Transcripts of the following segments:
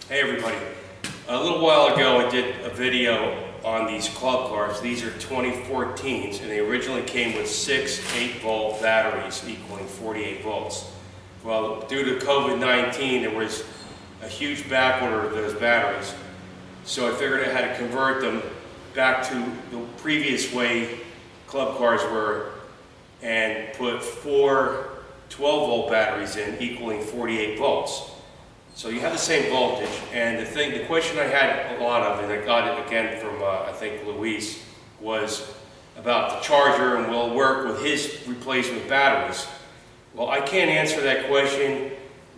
Hey everybody, a little while ago I did a video on these club cars. These are 2014s and they originally came with 6 8-volt batteries equaling 48 volts. Well, due to COVID-19 there was a huge backorder of those batteries. So I figured I had to convert them back to the previous way club cars were and put 4 12-volt batteries in equaling 48 volts. So you have the same voltage, and the question I had a lot of, and I got it again from I think Luis, was about the charger and will it work with his replacement batteries. Well, I can't answer that question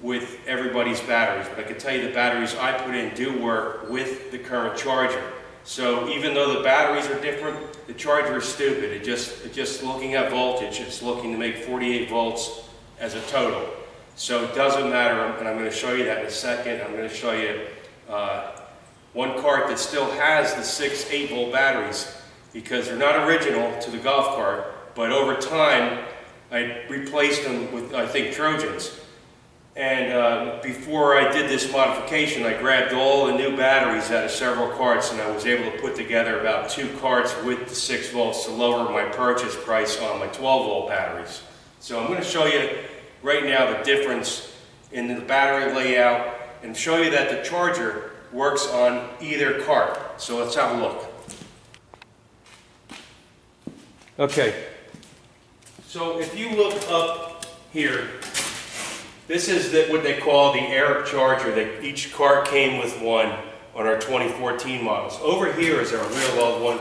with everybody's batteries, but I can tell you the batteries I put in do work with the current charger. So even though the batteries are different, the charger is stupid. It just looking at voltage, it's looking to make 48 volts as a total. So it doesn't matter, and I'm going to show you that in a second. I'm going to show you one cart that still has the 6 8-volt batteries because they're not original to the golf cart, but over time I replaced them with, I think, Trojans. And before I did this modification, I grabbed all the new batteries out of several carts and I was able to put together about 2 carts with the 6 volts to lower my purchase price on my 12-volt batteries. So I'm going to show you right now the difference in the battery layout and show you that the charger works on either cart. So let's have a look. Okay, so if you look up here, this is what they call the Air charger. That each cart came with one on our 2014 models. Over here is our real old one.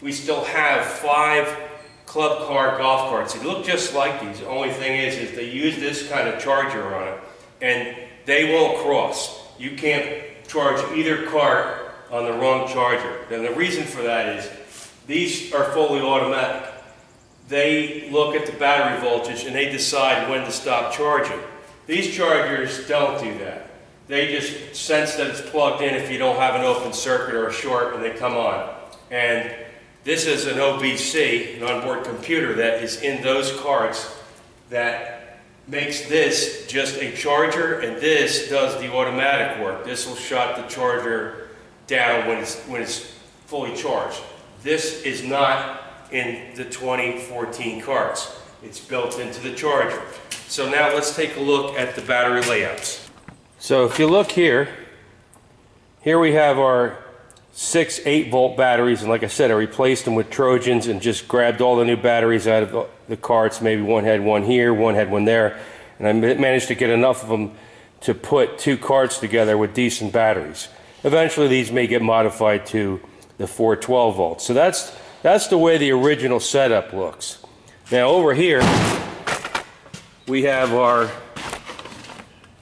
We still have 5 club car golf carts. They look just like these. The only thing is they use this kind of charger on it, and they won't cross. You can't charge either cart on the wrong charger. And the reason for that is these are fully automatic. They look at the battery voltage and they decide when to stop charging. These chargers don't do that. They just sense that it's plugged in if you don't have an open circuit or a short, and they come on. And this is an OBC, an onboard computer, that is in those carts that makes this just a charger, and this does the automatic work. This will shut the charger down when it's fully charged. This is not in the 2014 carts. It's built into the charger. So now let's take a look at the battery layouts. So if you look here we have our 6 8-volt batteries, and like I said, I replaced them with Trojans and just grabbed all the new batteries out of the carts. Maybe one had one here, one had one there, and I managed to get enough of them to put 2 carts together with decent batteries. Eventually these may get modified to the 4 12 volts. So that's the way the original setup looks. Now over here we have our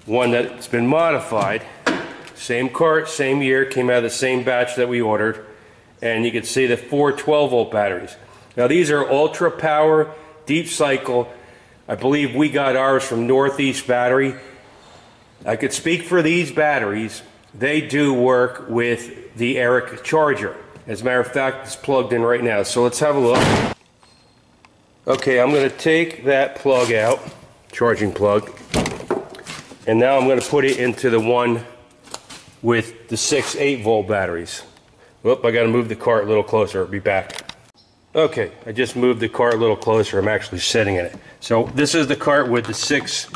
one that's been modified. Same cart, same year, came out of the same batch that we ordered, and you can see the 4 12-volt batteries. Now these are ultra power, deep cycle. I believe we got ours from Northeast Battery. I could speak for these batteries. They do work with the Eric charger. As a matter of fact, it's plugged in right now. So let's have a look. Okay, I'm going to take that plug out, charging plug, and now I'm going to put it into the one with the 6 8-volt batteries. Whoop, I got to move the cart a little closer. I'll be back. Okay, I just moved the cart a little closer. I'm actually sitting in it. So this is the cart with the 6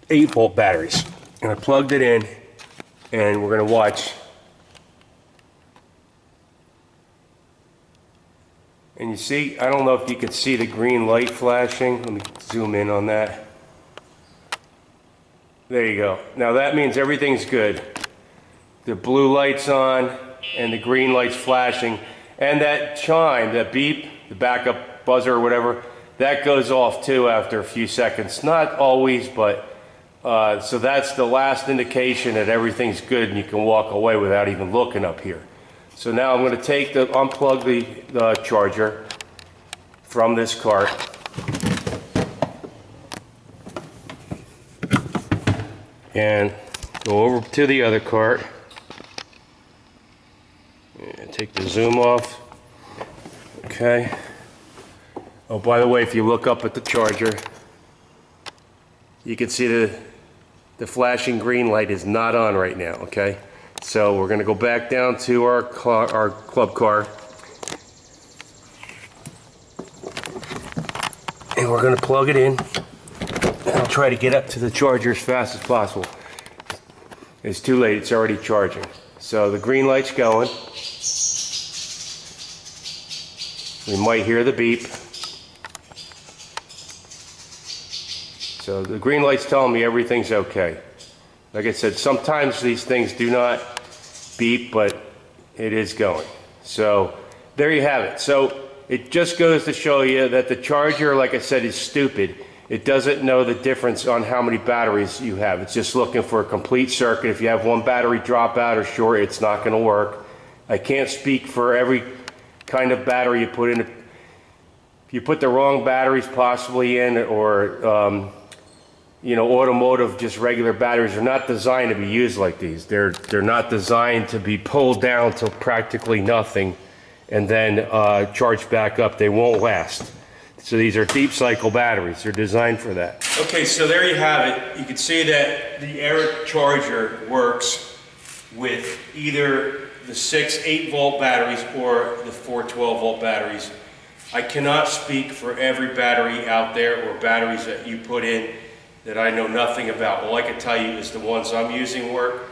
8-volt batteries. And I plugged it in, and we're going to watch. And you see, I don't know if you can see the green light flashing. Let me zoom in on that. There you go. Now that means everything's good. The blue light's on and the green light's flashing, and that chime, that beep, the backup buzzer or whatever, that goes off too after a few seconds. Not always, but so that's the last indication that everything's good and you can walk away without even looking up here. So now I'm going to unplug the charger from this cart. And go over to the other cart and take the zoom off. Okay. Oh, by the way, if you look up at the charger, you can see the flashing green light is not on right now, okay? So we're gonna go back down to our club car. And we're gonna plug it in. And I'll try to get up to the charger as fast as possible. It's too late, it's already charging. So the green light's going. We might hear the beep. So the green light's telling me everything's okay. Like I said, sometimes these things do not beep, but it is going. So there you have it. So it just goes to show you that the charger, like I said, is stupid. It doesn't know the difference on how many batteries you have. It's just looking for a complete circuit. If you have one battery drop out or short, it's not going to work. I can't speak for every kind of battery you put in. If you put the wrong batteries possibly in, or you know, automotive, just regular batteries are not designed to be used like these. They're not designed to be pulled down to practically nothing and then charged back up. They won't last. So these are deep cycle batteries. They're designed for that. Okay, so there you have it. You can see that the Arick charger works with either the 6 8-volt batteries or the 4 12-volt batteries. I cannot speak for every battery out there or batteries that you put in that I know nothing about. All I can tell you is the ones I'm using work,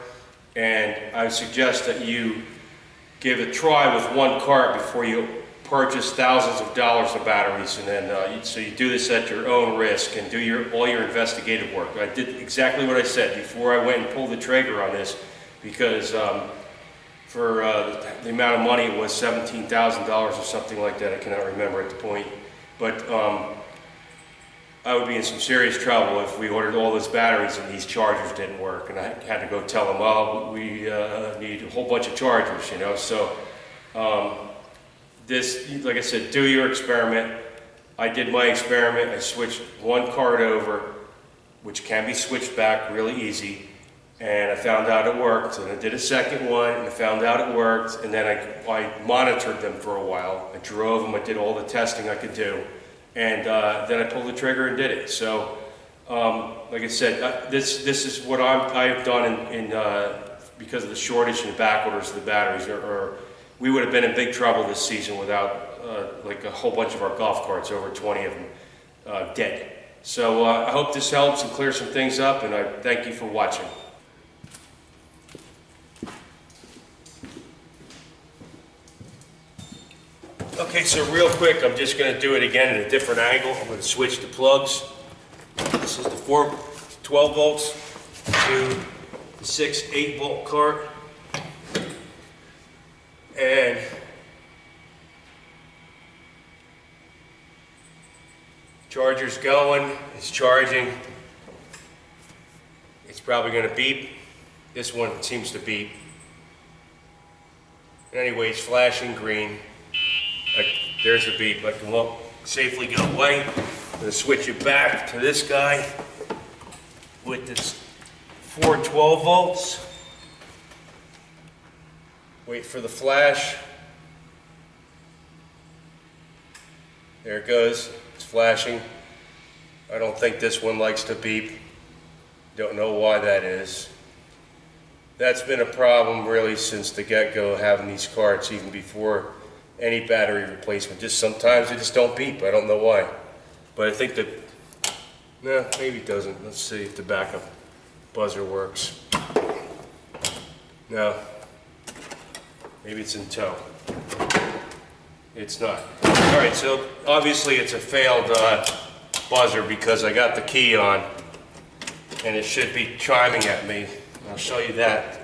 and I suggest that you give it a try with one cart before you purchase thousands of dollars of batteries, and then so you do this at your own risk and do all your investigative work. I did exactly what I said before I went and pulled the trigger on this, because for the amount of money, it was $17,000 or something like that. I cannot remember at the point, but I would be in some serious trouble if we ordered all those batteries and these chargers didn't work, and I had to go tell them, oh, we need a whole bunch of chargers, you know. So this, like I said, do your experiment. I did my experiment. I switched one card over, which can be switched back really easy, and I found out it worked. And I did a second one, and I found out it worked, and then I monitored them for a while. I drove them. I did all the testing I could do. And then I pulled the trigger and did it. So, like I said, this is what I've done because of the shortage and the back orders of the batteries. Or we would have been in big trouble this season without like a whole bunch of our golf carts, over 20 of them, dead. So I hope this helps and clears some things up, and I thank you for watching. Okay, so real quick, I'm just going to do it again at a different angle. I'm going to switch the plugs. This is the 4 12 volts to the 6 8-volt cart. And charger's going, it's charging. It's probably going to beep. This one seems to beep. Anyway, it's flashing green. There's a beep. I can walk safely go away. I'm going to switch it back to this guy with this 4 12 volts. Wait for the flash. There it goes. It's flashing. I don't think this one likes to beep. Don't know why that is. That's been a problem really since the get-go, having these carts, even before any battery replacement. Just sometimes they just don't beep. I don't know why. But I think that, no, maybe it doesn't. Let's see if the backup buzzer works. No. Maybe it's in tow. It's not. All right, so obviously it's a failed buzzer because I got the key on and it should be chiming at me. I'll show you that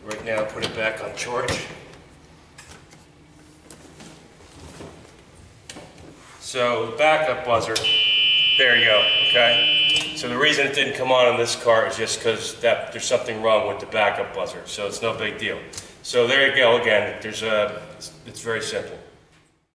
right now. Put it back on charge. So the backup buzzer, there you go, okay? So the reason it didn't come on this car is just because there's something wrong with the backup buzzer. So it's no big deal. So there you go again. It's very simple.